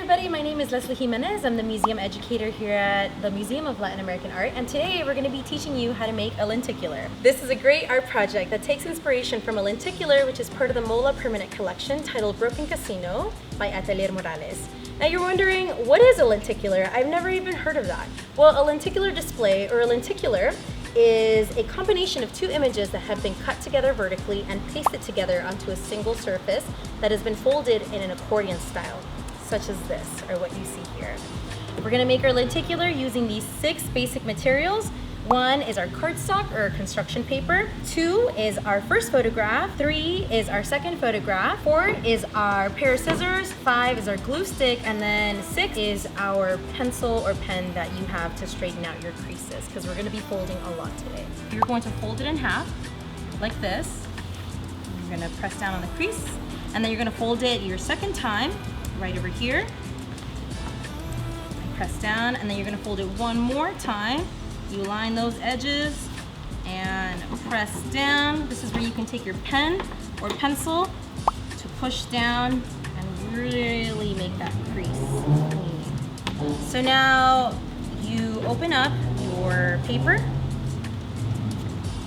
everybody, my name is Leslie Jimenez. I'm the museum educator here at the Museum of Latin American Art, and today we're going to be teaching you how to make a lenticular. This is a great art project that takes inspiration from a lenticular, which is part of the MOLA permanent collection titled Broken Casino by Atelier Morales. Now you're wondering, what is a lenticular? I've never even heard of that. Well, a lenticular display, or a lenticular, is a combination of two images that have been cut together vertically and pasted together onto a single surface that has been folded in an accordion style, such as this, or what you see here. We're going to make our lenticular using these 6 basic materials. 1 is our cardstock or construction paper, 2 is our first photograph, 3 is our second photograph, 4 is our pair of scissors, 5 is our glue stick, and then 6 is our pencil or pen that you have to straighten out your creases, because we're going to be folding a lot today. You're going to fold it in half, like this. You're going to press down on the crease, and then you're going to fold it your second time, right over here. Press down, and then you're going to fold it one more time. You line those edges and press down. This is where you can take your pen or pencil to push down and really make that crease clean. So now you open up your paper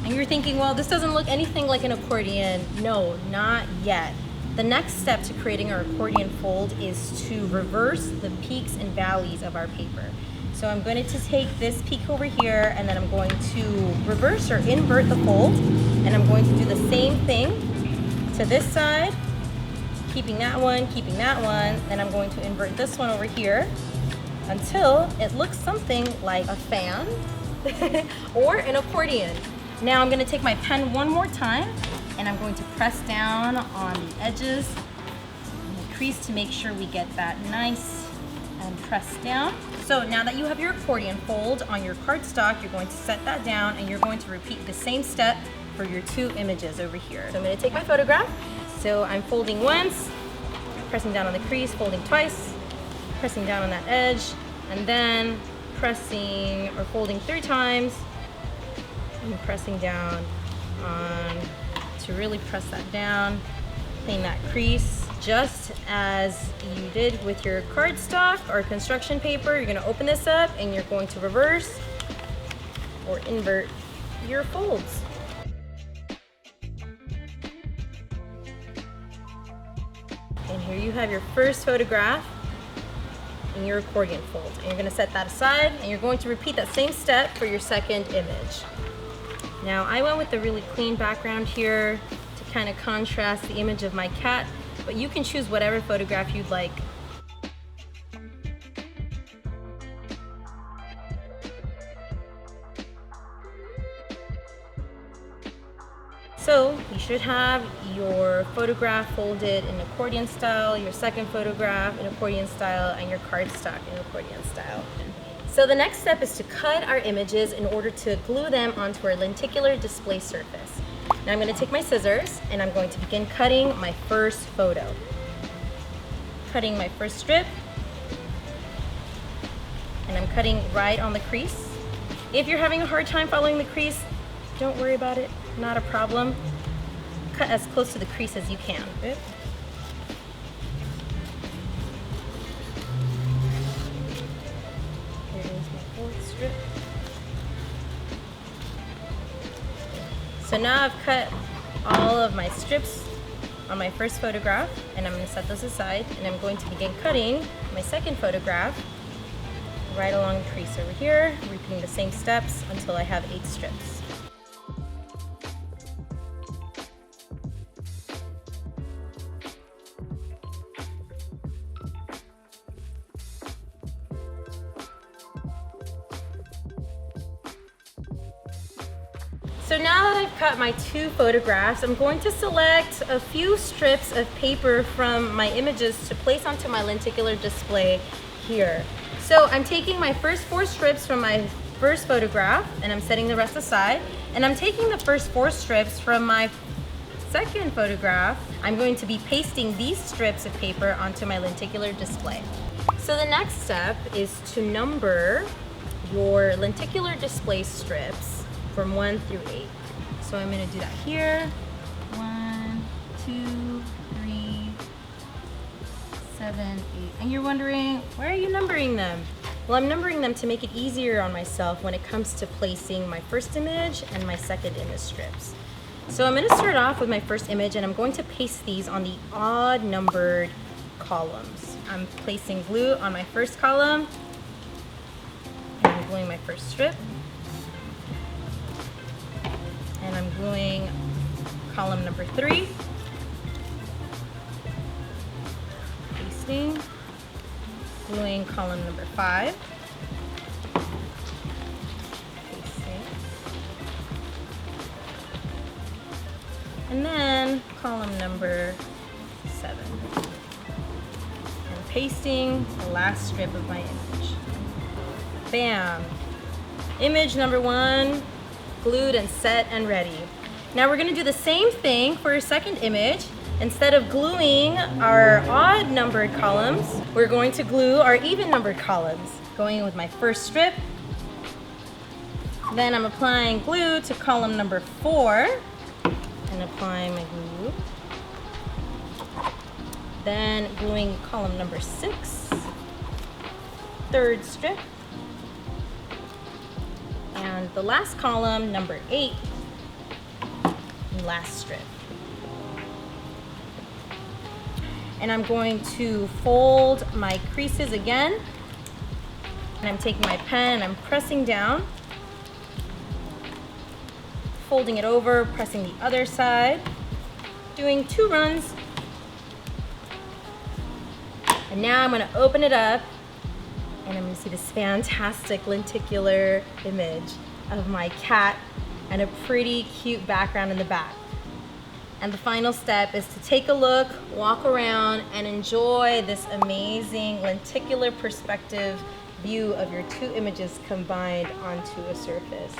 and you're thinking, well, this doesn't look anything like an accordion. No, not yet. The next step to creating our accordion fold is to reverse the peaks and valleys of our paper. So I'm going to take this peak over here, and then I'm going to reverse or invert the fold, and I'm going to do the same thing to this side, keeping that one, then I'm going to invert this one over here until it looks something like a fan or an accordion. Now I'm going to take my pen one more time, and I'm going to press down on the edges and the crease to make sure we get that nice and press down. So now that you have your accordion fold on your cardstock, you're going to set that down and you're going to repeat the same step for your 2 images over here. So I'm going to take my photograph. So I'm folding once, pressing down on the crease, folding twice, pressing down on that edge, and then pressing or folding 3 times and pressing down on to really press that down, clean that crease. Just as you did with your cardstock or construction paper, you're going to open this up and you're going to reverse or invert your folds. And here you have your first photograph in your accordion fold. And you're going to set that aside and you're going to repeat that same step for your second image. Now I went with a really clean background here to kind of contrast the image of my cat, but you can choose whatever photograph you'd like. So you should have your photograph folded in accordion style, your second photograph in accordion style, and your cardstock in accordion style. So the next step is to cut our images in order to glue them onto our lenticular display surface. Now I'm going to take my scissors and I'm going to begin cutting my first photo. Cutting my first strip, and I'm cutting right on the crease. If you're having a hard time following the crease, don't worry about it, not a problem. Cut as close to the crease as you can. Here is my 4th strip. So now I've cut all of my strips on my first photograph, and I'm going to set those aside, and I'm going to begin cutting my second photograph right along the crease over here, repeating the same steps until I have 8 strips. So now that I've cut my 2 photographs, I'm going to select a few strips of paper from my images to place onto my lenticular display here. So I'm taking my first 4 strips from my first photograph and I'm setting the rest aside. And I'm taking the first 4 strips from my second photograph. I'm going to be pasting these strips of paper onto my lenticular display. So the next step is to number your lenticular display strips from 1 through 8. So I'm going to do that here. 1, 2, 3, 7, 7, 8. And you're wondering, why are you numbering them? Well, I'm numbering them to make it easier on myself when it comes to placing my first image and my second image strips. So I'm going to start off with my first image, and I'm going to paste these on the odd numbered columns. I'm placing glue on my first column, and I'm gluing my first strip, and I'm gluing column number 3, pasting, gluing column number 5, pasting, and then column number 7, and pasting the last strip of my image. Bam! Image number 1 glued and set and ready. Now we're going to do the same thing for our second image. Instead of gluing our odd numbered columns, we're going to glue our even numbered columns. Going with my first strip, then I'm applying glue to column number 4, and applying my glue. Then gluing column number 6, third strip, and the last column, number 8, last strip. And I'm going to fold my creases again, and I'm taking my pen and I'm pressing down, folding it over, pressing the other side, doing 2 runs. And now I'm going to open it up, and I'm going to see this fantastic lenticular image of my cat and a pretty cute background in the back. And the final step is to take a look, walk around, and enjoy this amazing lenticular perspective view of your 2 images combined onto a surface.